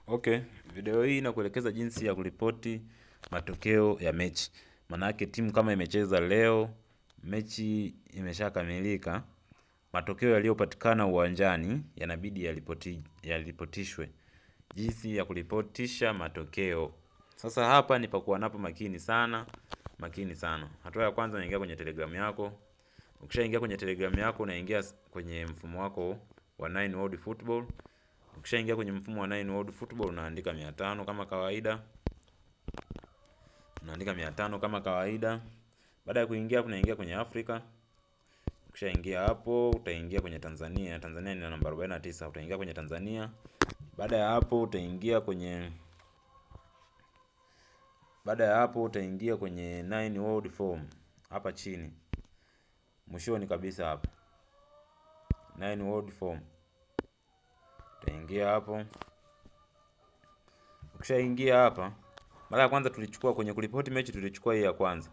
Okay, video hii inakuelekeza jinsi ya kuripoti matokeo ya mechi. Manake timu kama imecheza leo, mechi imeshakamilika, matokeo yaliyopatikana uwanjani yanabidi yaripotishwe. Jinsi ya kuripotisha matokeo. Sasa hapa ni pakuwa napo makini sana, makini sana. Hatua ya kwanza, unaingia kwenye Telegram yako. Ukishaingia kwenye Telegram yako, unaingia kwenye mfumo wako wa Nine World Football. Ukishaingia kwenye mfumo wa Nine World Football, unaandika 500 kama kawaida. Unaandika 500 kama kawaida. Baada ya kuingia hapo, unaingia kwenye Afrika. Ukishaingia hapo, utaingia kwenye Tanzania. Tanzania ni namba 49, utaingia kwenye Tanzania. Baada ya hapo utaingia kwenye Nine World Form hapa chini. Mwishoni kabisa hapa. Nine World Form. Utaingia hapo. Ukishaingia hapa, mara ya kwanza tulichukua kwenye kuripoti mechi, tulichukua hii ya kwanza.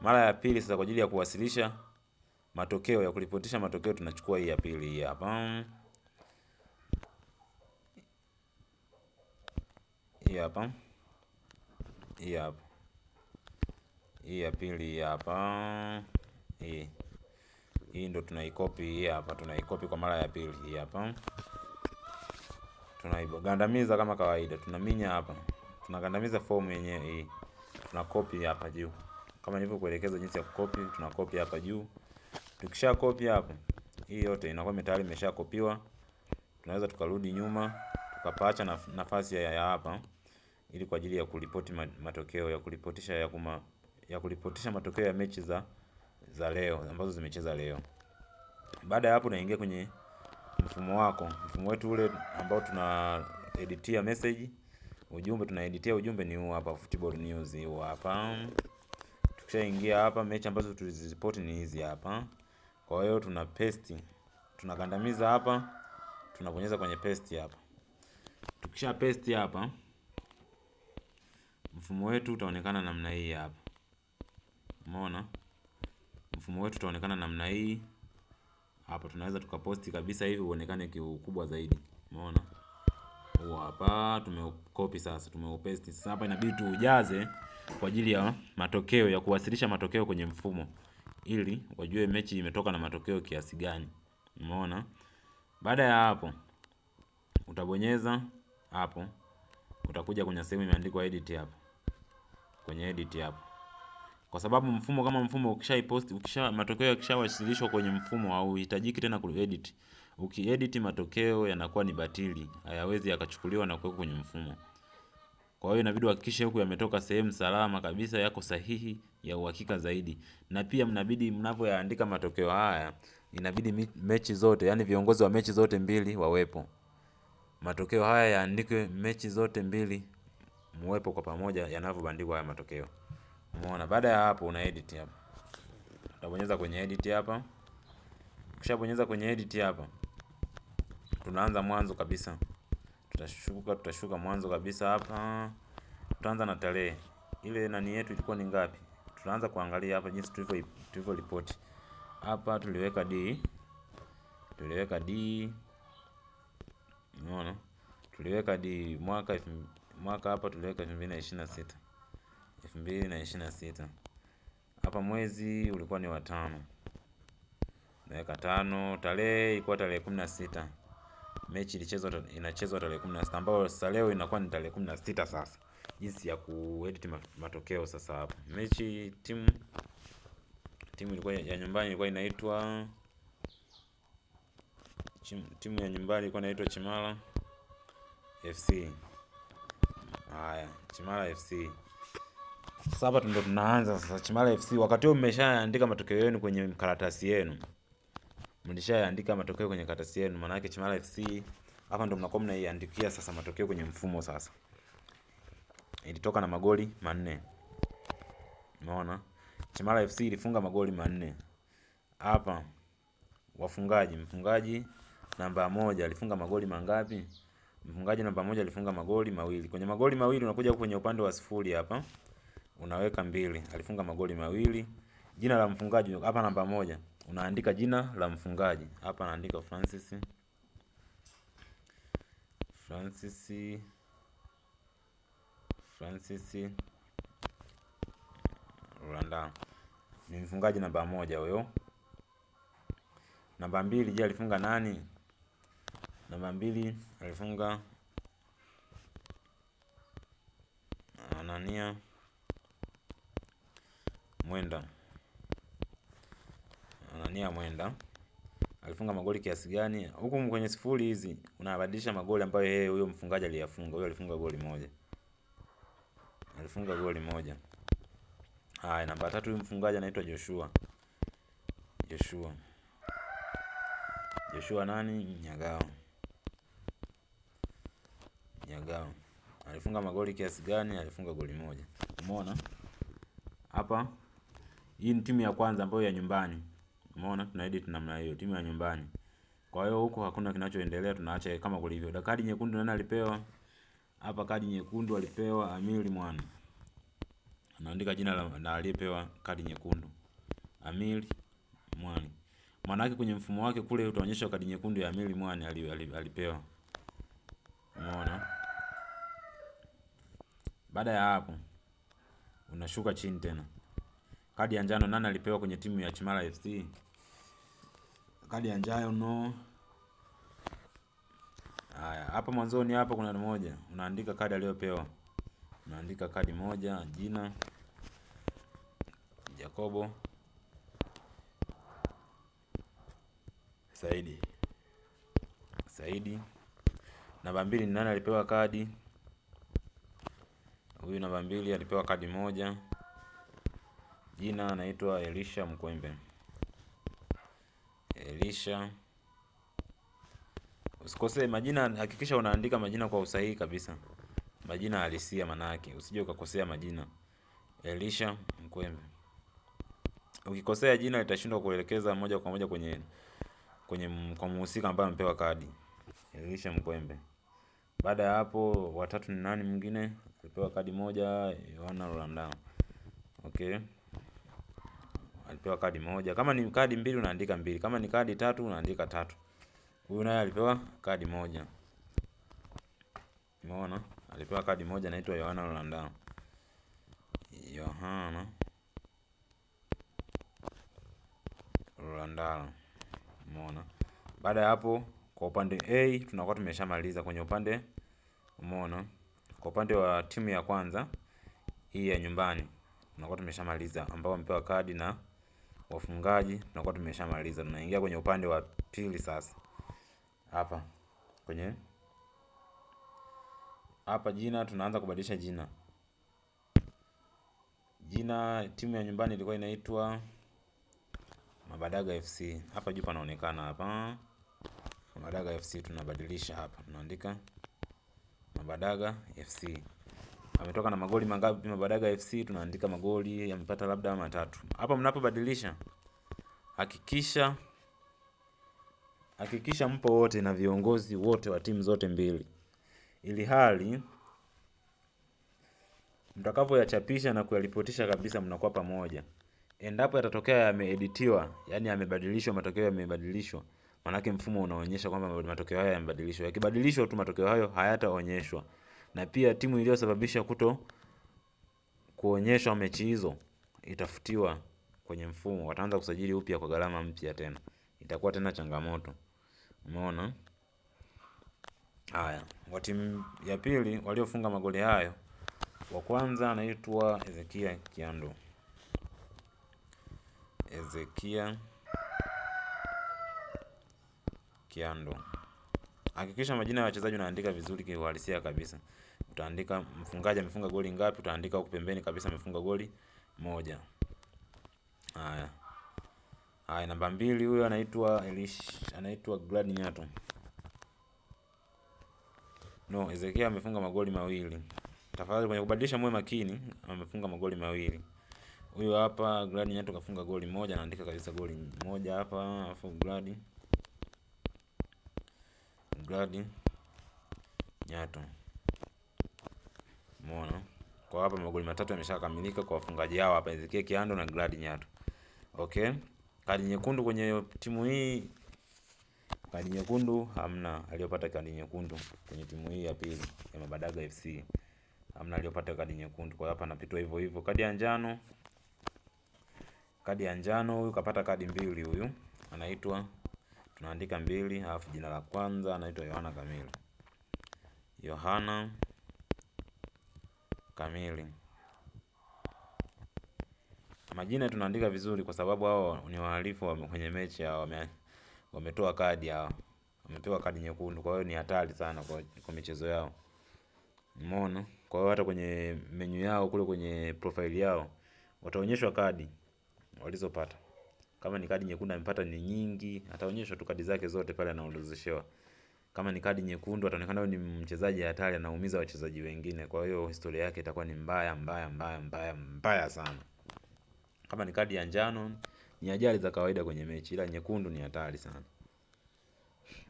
Mara ya pili sasa, kwa ajili ya kuwasilisha matokeo, ya kuripotisha matokeo, tunachukua hii ya pili, hii hapa. Hii hapa. Hii hapa. Hii ya pili, hii hapa. Hii ndo tunaikopi, hii hapa tunaikopi kwa mara ya pili, hii hapa. Tunaigandamiza kama kawaida, tunaminya hapa. Tunagandamiza fomu yenyewe hii. Tunakopi hapa juu. Kama nilivyokuelekeza jinsi ya kukopi, tunakopi hapa juu. Tukisha kopi hapa, hii yote inakuwa tayari imeshakopiwa. Tunaweza tukarudi nyuma, tukapaacha nafasi ya hapa ili kwa ajili ya kuripoti matokeo, ya kuripotisha matokeo ya mechi za leo ambazo zimecheza leo. Baada ya hapo, unaingia kwenye mfumo wako, mfumo wetu ule ambao tuna editia message, ujumbe tunaeditia ujumbe ni huu hapa, Football News huu hapa. Tukishaingia hapa, mechi ambazo tuliziripoti ni hizi hapa. Kwa hiyo tuna paste, tunagandamiza hapa, tunabonyeza kwenye paste hapa. Tukisha paste hapa, mfumo wetu utaonekana namna hii hapa. Umeona? Mfumo wetu utaonekana namna hii. Hapa tunaweza tukaposti kabisa hivi uonekane kiukubwa zaidi. Umeona? Huu hapa tumeukopi sasa, tumeupaste. Sasa hapa inabidi tuujaze kwa ajili ya matokeo, ya kuwasilisha matokeo kwenye mfumo, ili wajue mechi imetoka na matokeo kiasi gani. Umeona? Baada ya hapo, utabonyeza hapo, utakuja kwenye sehemu imeandikwa edit hapa. Kwenye edit hapa. Kwa sababu mfumo kama mfumo ukishaipost, matokeo yakishawasilishwa kwenye mfumo, hauhitajiki tena kuedit. Ukiedit matokeo yanakuwa ni batili, hayawezi yakachukuliwa na kuwekwa kwenye mfumo. Kwa hiyo inabidi uhakikishe huku yametoka sehemu salama kabisa, yako sahihi, ya uhakika zaidi. Na pia mnabidi mnapoyaandika matokeo haya, inabidi mechi zote, yani viongozi wa mechi zote mbili wawepo. Matokeo haya yaandikwe mechi zote mbili muwepo kwa pamoja yanavyobandikwa haya matokeo. Umeona? Baada ya hapo una edit hapa. Utabonyeza kwenye edit hapa. Ukishabonyeza kwenye edit hapa, tunaanza mwanzo kabisa. Tutashuka mwanzo kabisa hapa. Tutaanza na tarehe. Ile nani yetu ilikuwa ni ngapi? Tunaanza kuangalia hapa jinsi tulivyo report. Hapa tuliweka D. Umeona? Tuliweka D mwaka hapa tuliweka 2026. 2026. Hapa mwezi ulikuwa ni wa 5. Naweka 5, tarehe ilikuwa tarehe 16. Mechi inachezwa tarehe 16, ambayo sasa leo inakuwa ni tarehe 16 sasa. Jinsi ya kuedit matokeo sasa hapa. Mechi timu ilikuwa ya nyumbani ilikuwa inaitwa timu ya nyumbani ilikuwa inaitwa Chimala FC. Haya, Chimala FC. Sasa hapa ndio tunaanza sasa Chimala FC. Wakati huo mmeshaandika matokeo yenu kwenye karatasi yenu. Mlishaandika matokeo kwenye karatasi yenu, maana yake Chimala FC. Hapa ndio mnakuwa mnaiandikia sasa matokeo kwenye mfumo sasa. Ilitoka na magoli 4. Umeona? Chimala FC ilifunga magoli 4. Hapa mfungaji namba 1 alifunga magoli mangapi? Mfungaji namba 1 alifunga magoli 2. Kwenye magoli 2 unakuja kwenye upande wa sifuri hapa. Unaweka 2. Alifunga magoli 2. Jina la mfungaji hapa namba 1. Unaandika jina la mfungaji. Hapa naandika Francis Francis Rwanda ni mfungaji namba 1 huyo. Namba 2, je, alifunga nani? Namba 2 alifunga Anania Mwenda. Anania Mwenda alifunga magoli kiasi gani? Huku kwenye sifuri hizi unabadilisha magoli ambayo yeye huyo mfungaji aliyafunga. Huyo alifunga goli moja. Alifunga goli moja. Haya, namba 3 huyu mfungaji anaitwa Joshua. Joshua nani? Nyagao. Alifunga magoli kiasi gani? Alifunga goli moja. Umeona? Hapa hii ni timu ya kwanza ambayo ya nyumbani. Umeona? Tuna edit namna hiyo, timu ya nyumbani. Kwa hiyo huko hakuna kinachoendelea, tunaacha kama kulivyo. Kadi nyekundu nani alipewa? Hapa kadi nyekundu alipewa Amili Mwana. Anaandika jina la aliyepewa kadi nyekundu. Amili Mwana. Maana yake kwenye mfumo wake kule utaonyesha kadi nyekundu ya Amili Mwana alipewa. Umeona? Baada ya hapo unashuka chini tena. Kadi ya njano nani alipewa kwenye timu ya Chimala FC? Kadi ya njano haya, hapa mwanzoni hapa kuna moja. Unaandika kadi aliyopewa. Unaandika kadi moja, jina Jacobo Saidi. Namba 2 ni nani alipewa kadi? Huyu namba 2 alipewa kadi moja. Jina anaitwa Elisha Mkwembe. Usikosee majina, hakikisha unaandika majina kwa usahihi kabisa. Majina halisia manake, usije ukakosea majina. Elisha Mkwembe. Ukikosea jina litashindwa kuelekeza moja kwa moja kwenye kwa mhusika ambaye amepewa kadi. Elisha Mkwembe. Baada ya hapo watatu ni nani mwingine? Alipewa kadi moja, Yohana Rwanda. Okay. Alipewa kadi moja. Kama ni kadi 2 unaandika 2. Kama ni kadi 3 unaandika 3. Huyu naye alipewa kadi moja. Umeona? Alipewa kadi moja, anaitwa Yohana Rwanda. Umeona? Baada ya hapo kwa upande A tunakuwa tumeshamaliza kwenye upande. Umeona? Kwa upande wa timu ya kwanza hii ya nyumbani tunakuwa tumeshamaliza, ambao wamepewa kadi na wafungaji tunakuwa tumeshamaliza. Tunaingia kwenye upande wa pili sasa. Hapa jina tunaanza kubadilisha jina. Timu ya nyumbani ilikuwa inaitwa Mabadaga FC. Hapa juu panaonekana hapa. Mabadaga FC tunabadilisha hapa. Tunaandika Mabadaga FC. Ametoka na magoli mangapi Mabadaga FC? Tunaandika magoli yamepata labda 3. Hapa mnapobadilisha hakikisha mpo wote na viongozi wote wa timu zote mbili. Ili hali mtakavyoyachapisha na kuyaripotisha kabisa mnakuwa pamoja. Endapo yatatokea yameeditiwa, yani yamebadilishwa, matokeo yamebadilishwa, maana mfumo unaonyesha kwamba matokeo haya yamebadilishwa. Yakibadilishwa tu matokeo hayo hayataonyeshwa. Na pia timu iliyosababisha kuonyeshwa mechi hizo itafutiwa kwenye mfumo. Wataanza kusajili upya kwa gharama mpya tena. Itakuwa tena changamoto. Umeona? Haya, wa timu ya pili waliofunga magoli hayo, wa kwanza anaitwa Ezekia Kiando. Hakikisha majina ya wachezaji unaandika vizuri kiuhalisia kabisa. Utaandika mfungaji amefunga goli ngapi, utaandika huko pembeni kabisa amefunga goli moja. Haya, namba 2 huyo anaitwa Glad Nyato. No, Ezekia amefunga magoli 2. Tafadhali kwenye kubadilisha muwe makini, amefunga magoli 2. Huyo hapa Glad Nyato kafunga goli moja, anaandika kabisa goli moja hapa, afu Glad Nyato. Umeona? Kwa hapa magoli 3 yameshakamilika kwa wafungaji hao hapa, Ezekia Kiando na Glad Nyato. Okay? Kadi nyekundu kwenye timu hii, kadi nyekundu hamna aliyopata kadi nyekundu kwenye timu hii ya pili ya Mabadaga FC. amna aliyopata kadi nyekundu. Kwa hiyo hapa napitwa hivyo hivyo. Kadi ya njano. Kadi ya njano, huyu kapata kadi mbili huyu. Anaitwa, tunaandika 2, alafu jina la kwanza anaitwa Yohana Kamili. Yohana Kamili. Majina tunaandika vizuri kwa sababu hao ni wahalifu kwenye mechi hao, wametoa kadi hao. Wamepewa kadi nyekundu, kwa hiyo ni hatari sana kwa michezo yao. Umeona? Kwa hiyo hata kwenye menu yao kule kwenye profile yao wataonyeshwa kadi walizopata. Kama ni kadi nyekundu amepata ni nyingi, ataonyeshwa tu kadi zake zote pale anaorodheshewa. Kama ni kadi nyekundu ataonekana ni mchezaji hatari, anaumiza wachezaji wengine. Kwa hiyo historia yake itakuwa ni mbaya sana. Kama ni kadi ya njano ni ajali za kawaida kwenye mechi, ila nyekundu ni hatari sana.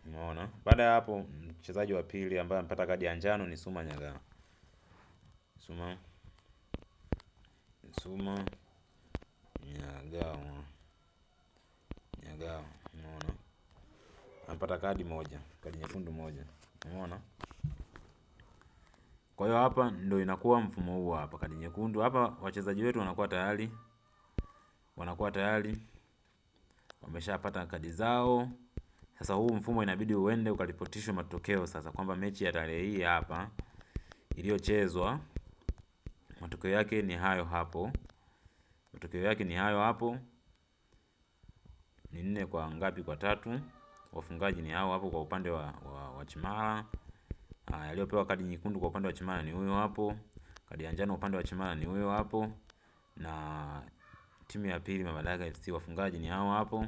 Umeona? Baada ya hapo mchezaji wa pili ambaye amepata kadi ya njano ni Suma Nyagao. Suma Nyagao. Umeona? Amepata kadi moja, kadi nyekundu moja. Umeona? Kwa hiyo hapa ndio inakuwa mfumo huu hapa, kadi nyekundu. Hapa wachezaji wetu wanakuwa tayari wameshapata kadi zao. Sasa huu mfumo inabidi uende ukaripotishwe matokeo sasa, kwamba mechi ya tarehe hii hapa iliyochezwa matokeo yake ni hayo hapo. Matokeo yake ni hayo hapo. Ni 4 kwa ngapi? Kwa 3. Wafungaji ni hao hapo kwa upande wa Chimala. Aliyopewa kadi nyekundu kwa upande wa Chimala ni huyo hapo. Kadi ya njano upande wa Chimala ni huyo hapo. Na timu ya pili Mabadaga FC wafungaji ni hao hapo.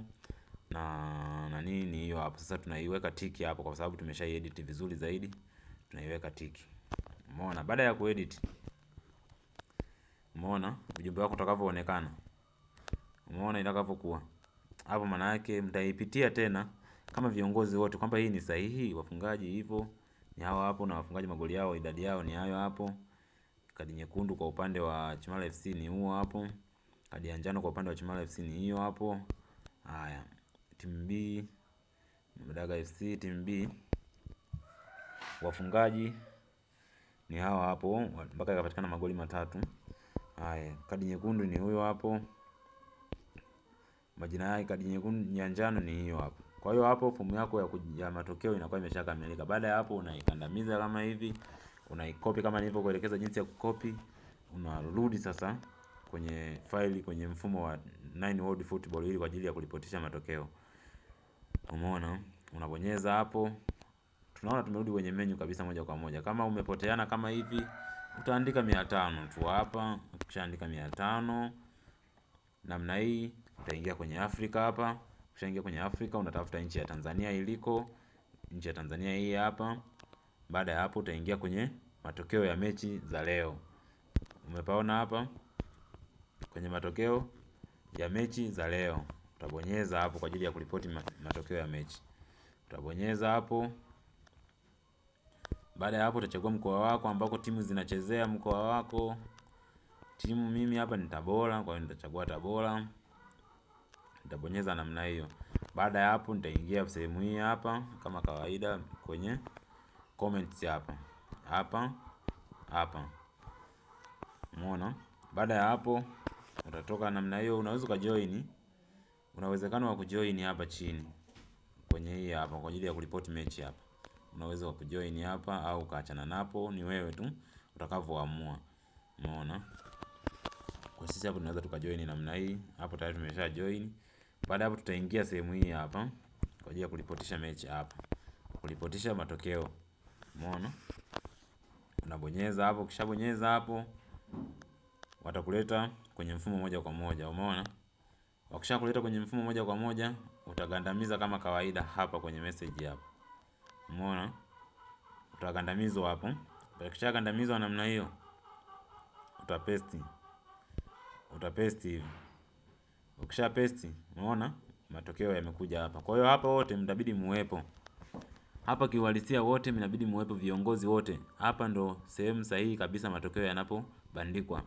Na nini hiyo hapo. Sasa tunaiweka tiki hapo kwa sababu tumesha-edit vizuri zaidi. Tunaiweka tiki. Umeona? Baada ya kuedit, umeona ujumbe wako utakavyoonekana. Umeona itakavyokuwa. Hapo maana yake mtaipitia tena kama viongozi wote kwamba hii ni sahihi, wafungaji hivyo ni hao hapo, na wafungaji magoli yao idadi yao ni hayo hapo. Kadi nyekundu kwa upande wa Chimala FC ni huo hapo. Kadi ya njano kwa upande wa Chimala FC ni hiyo hapo. Haya, timu B Madaga FC, timu B wafungaji ni hao hapo mpaka ikapatikana magoli 3. Haya, kadi nyekundu ni huyo hapo. Majina yake kadi nyekundu ya njano ni hiyo hapo. Kwa hiyo hapo fomu yako ya matokeo inakuwa imeshakamilika. Baada ya hapo unaikandamiza kama hivi, unaikopi kama nilivyokuelekeza jinsi ya kukopi, unarudi sasa kwenye faili kwenye mfumo wa 9 World Football ili kwa ajili ya kuripotisha matokeo. Umeona? Unabonyeza hapo. Tunaona tumerudi kwenye menu kabisa moja kwa moja. Kama umepoteana kama hivi, utaandika 500 tu hapa. Ukishaandika 500 namna hii, utaingia kwenye Afrika hapa. Ukishaingia kwenye Afrika unatafuta nchi ya Tanzania iliko. Nchi ya Tanzania hii hapa. Baada ya hapo utaingia kwenye matokeo ya mechi za leo. Umepaona hapa kwenye matokeo ya mechi za leo. Utabonyeza hapo kwa ajili ya kuripoti matokeo ya mechi. Utabonyeza hapo. Baada ya hapo utachagua mkoa wako ambako timu zinachezea mkoa wako. Timu mimi hapa ni Tabora, kwa hiyo nitachagua Tabora. Nitabonyeza namna hiyo. Baada ya hapo nitaingia sehemu hii hapa kama kawaida kwenye comments hapa. Hapa. Umeona? Baada ya hapo utatoka namna hiyo, unaweza kujoin. Una uwezekano wa kujoin hapa chini kwenye hii hapa kwa ajili ya kuripoti mechi hapa. Unaweza kujoin hapa au kaachana napo, ni wewe tu utakavyoamua. Umeona? Kwa sisi hapo tunaweza tukajoin namna hii. Hapo tayari tumesha join. Baada hapo tutaingia sehemu hii hapa kwa ajili ya kuripotisha mechi hapa. Kuripotisha matokeo. Umeona? Unabonyeza hapo, ukishabonyeza hapo watakuleta kwenye mfumo moja kwa moja. Umeona? Wakishakuleta kwenye mfumo moja kwa moja, utagandamiza kama kawaida hapa kwenye message hapa. Umeona? Utagandamizwa hapo. Ukishagandamizwa namna hiyo, utapesti hivi. Ukisha pesti, umeona? Matokeo yamekuja hapa. Kwa hiyo hapa wote mtabidi muwepo. Hapa kiuhalisia wote mnabidi muwepo, viongozi wote. Hapa ndo sehemu sahihi kabisa matokeo yanapobandikwa.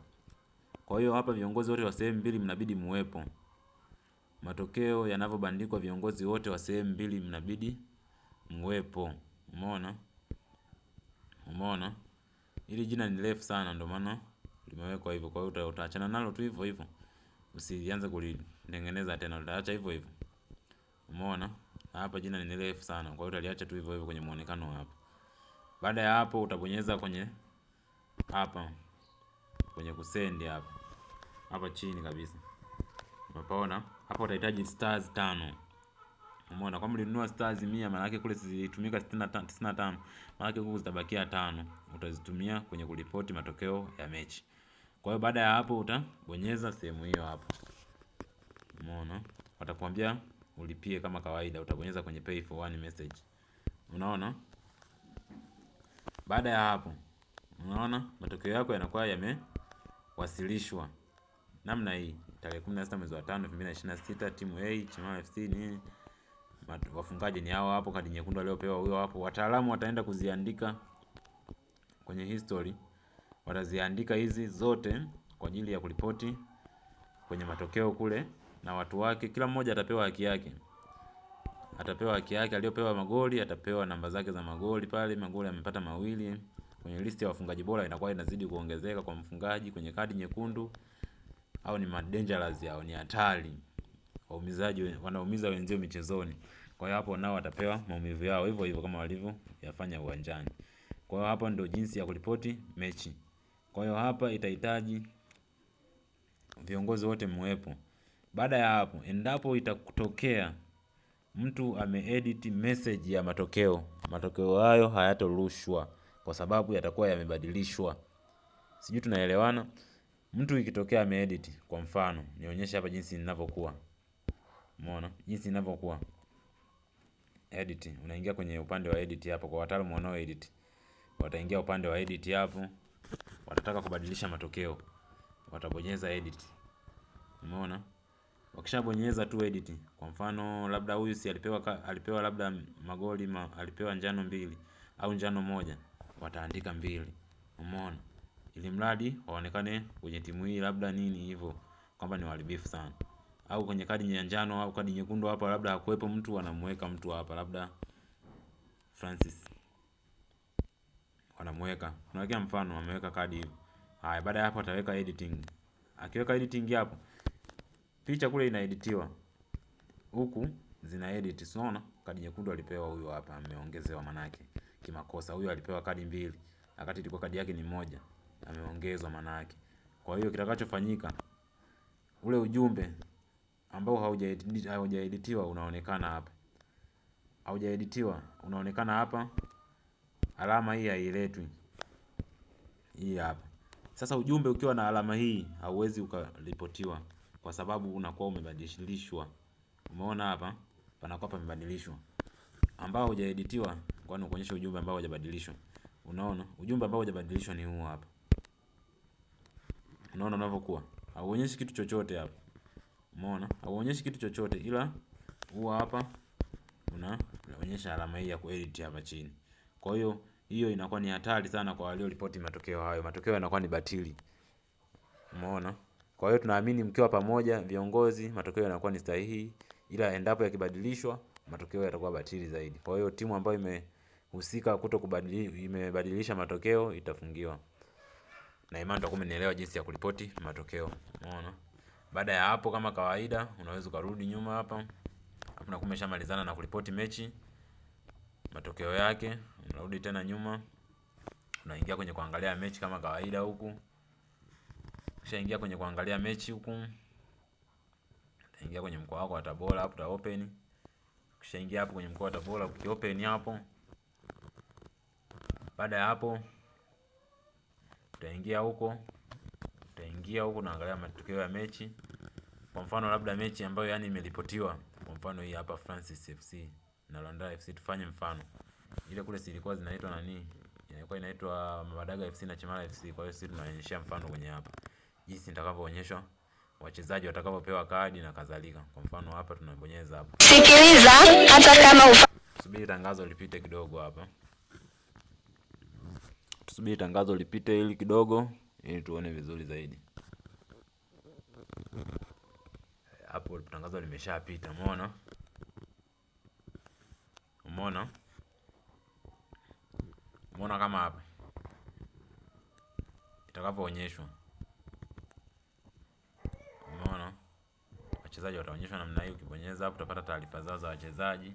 Kwa hiyo hapa viongozi wote wa sehemu mbili mnabidi muwepo. Matokeo yanavyobandikwa viongozi wote wa sehemu mbili mnabidi muwepo. Umeona? Hili jina ni refu sana ndio maana limewekwa hivyo. Kwa hiyo utaachana nalo tu hivyo hivyo. Usianze kulitengeneza tena, utaacha hivyo hivyo. Umeona? Hapa jina ni refu sana. Kwa hiyo utaliacha tu hivyo hivyo kwenye muonekano hapa. Baada ya hapo utabonyeza kwenye hapa kwenye kusend hapa. Hapa chini kabisa. Unapaona? Hapa utahitaji stars 5. Umeona? Kama ulinunua stars 100 maana yake kule zilitumika 95, maana yake huku zitabakia 5. Utazitumia kwenye kuripoti matokeo ya mechi. Kwa hiyo baada ya hapo utabonyeza sehemu hiyo hapo. Umeona? Watakwambia ulipie kama kawaida, utabonyeza kwenye pay for one message. Unaona? Baada ya hapo, unaona matokeo yako yanakuwa yamewasilishwa. Namna hii, tarehe 16 mwezi wa 5 2026, timu A, Chimala FC nini? Wafungaji ni hao hapo, kadi nyekundu waliopewa huyo hapo. Wataalamu wataenda kuziandika kwenye history. Wataziandika hizi zote kwa ajili ya kuripoti kwenye matokeo kule, na watu wake kila mmoja atapewa haki yake. Atapewa haki yake, aliyopewa magoli atapewa namba zake za magoli pale, magoli amepata mawili. Kwenye listi ya wafungaji bora inakuwa inazidi kuongezeka kwa mfungaji kwenye kadi nyekundu. Au ni dangerous, au ni hatari. Waumizaji wanaumiza wenzao michezoni. Kwa hiyo hapo nao watapewa maumivu yao hivyo hivyo kama walivyo yafanya uwanjani. Kwa hiyo hapa ndio jinsi ya kuripoti mechi. Kwa hiyo hapa itahitaji viongozi wote muwepo. Baada ya hapo, endapo itakutokea mtu ameedit message ya matokeo, matokeo hayo hayatorushwa kwa sababu yatakuwa yamebadilishwa. Sijui tunaelewana? Mtu ikitokea ameedit, kwa mfano nionyeshe hapa jinsi ninavyokuwa. Umeona jinsi ninavyokuwa edit? Unaingia kwenye upande wa edit hapo. Kwa wataalamu wanao edit wataingia upande wa edit hapo, watataka kubadilisha matokeo, watabonyeza edit. Umeona? Wakishabonyeza tu edit, kwa mfano labda huyu si alipewa labda magoli alipewa njano 2 au njano 1, wataandika 2. Umeona? Ili mradi waonekane kwenye timu hii labda nini hivyo kwamba ni waharibifu sana. Au kwenye kadi ya njano au kadi nyekundu hapa labda hakuepo mtu, wanamweka mtu hapa labda Francis, wanamweka, tunawekea mfano ameweka kadi hiyo. Haya, baada ya hapo ataweka editing. Akiweka editing hapo, picha kule inaeditiwa, huku zina edit. Unaona kadi nyekundu alipewa huyo hapa, ameongezewa manake kimakosa. Huyo alipewa kadi 2 wakati ilikuwa kadi yake ni 1, ameongezwa manake. Kwa hiyo kitakachofanyika, ule ujumbe ambao haujaeditiwa unaonekana hapa. Haujaeditiwa unaonekana hapa, alama hii hailetwi, hii hapa. Sasa ujumbe ukiwa na alama hii hauwezi ukaripotiwa kwa sababu unakuwa umebadilishwa. Umeona hapa panakuwa pamebadilishwa. Ambao hujaeditiwa kwa nini kuonyesha ujumbe ambao hujabadilishwa. Unaona ujumbe ambao hujabadilishwa ni huu hapa. Unaona unavyokuwa, hauonyeshi kitu chochote hapa. Umeona hauonyeshi kitu chochote, ila huu hapa unaonyesha alama hii ya kuedit hapa chini. Kwa hiyo hiyo inakuwa ni hatari sana kwa walio ripoti matokeo hayo. Matokeo yanakuwa ni batili. Umeona? Kwa hiyo tunaamini mkiwa pamoja viongozi, matokeo yanakuwa ni sahihi, ila endapo yakibadilishwa matokeo yatakuwa batili zaidi. Kwa hiyo timu ambayo imehusika imebadilisha matokeo itafungiwa. Na imani tutakuwa mmenielewa jinsi ya kuripoti matokeo. Umeona? Baada ya hapo kama kawaida unaweza kurudi nyuma hapa. Hapo na kumeshamalizana na kuripoti mechi matokeo yake. Unarudi tena nyuma. Unaingia kwenye kuangalia mechi kama kawaida huku. Kisha ingia kwenye kuangalia mechi huku. Ingia kwenye mkoa wako wa Tabora hapo uta open. Kisha ingia hapo kwenye mkoa wa Tabora ukiopen hapo. Baada ya hapo utaingia huko. Unaangalia matokeo ya mechi. Kwa mfano labda mechi ambayo yani imeripotiwa. Kwa mfano hii hapa Francis FC na Luanda FC, tufanye mfano. Ile kule zilikuwa zinaitwa nani? Ilikuwa inaitwa Mabadaga FC na Chimala FC. Kwa hiyo sisi tunaonyesha mfano kwenye hapa. Jinsi nitakavyoonyeshwa wachezaji watakavyopewa kadi na kadhalika. Kwa mfano hapa tunabonyeza hapa. Sikiliza hata kama Subiri tangazo lipite kidogo hapa. Tusubiri tangazo lipite ili kidogo ili tuone vizuri zaidi. Hapo tangazo limeshapita, umeona? Umeona kama hapa. watakavyoonyeshwa. Umeona? Wachezaji wataonyeshwa namna hiyo. Ukibonyeza hapo utapata taarifa zao za wachezaji.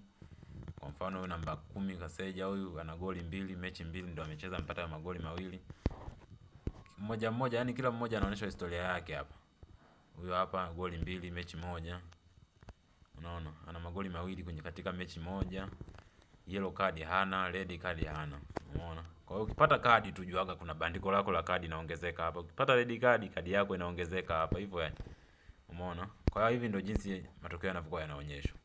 Kwa mfano huyu namba 10 Kaseja, huyu ana goli 2, mechi 2 ndio amecheza, amepata magoli 2. Mmoja mmoja, yani kila mmoja anaonyesha historia yake hapa. Huyu hapa goli 2 mechi 1. Unaona? Ana magoli 2 kwenye katika mechi 1. Yellow card hana, red card hana. Umeona? Kwa hiyo ukipata kadi tujuaga kuna bandiko lako la kadi inaongezeka hapa. Ukipata red card, kadi yako inaongezeka hapa. Hivyo yani. Umeona? Kwa hiyo hivi ndio jinsi matokeo yanavyokuwa yanaonyeshwa.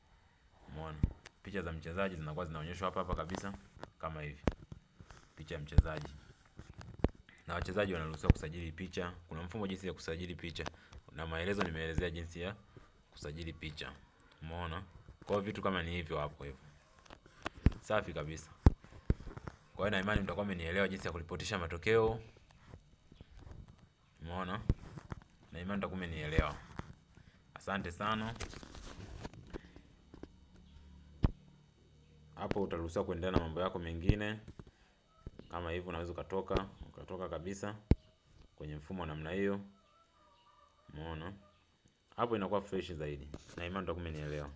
Umeona? Picha za mchezaji zinakuwa zinaonyeshwa hapa hapa kabisa kama hivi. Picha ya mchezaji. Na wachezaji wanaruhusiwa kusajili picha. Kuna mfumo jinsi ya kusajili picha. Na maelezo nimeelezea jinsi ya kusajili picha. Umeona? Kwa hiyo vitu kama ni hivyo hapo hivyo. Safi kabisa. Kwa hiyo na imani mtakuwa mmenielewa jinsi ya kuripotisha matokeo. Umeona? Na imani mtakuwa mmenielewa. Asante sana. Hapo utaruhusiwa kuendelea na mambo yako mengine. Kama hivyo unaweza ukatoka kabisa kwenye mfumo namna hiyo. Umeona? Hapo inakuwa fresh zaidi. Na imani mtakuwa mmenielewa.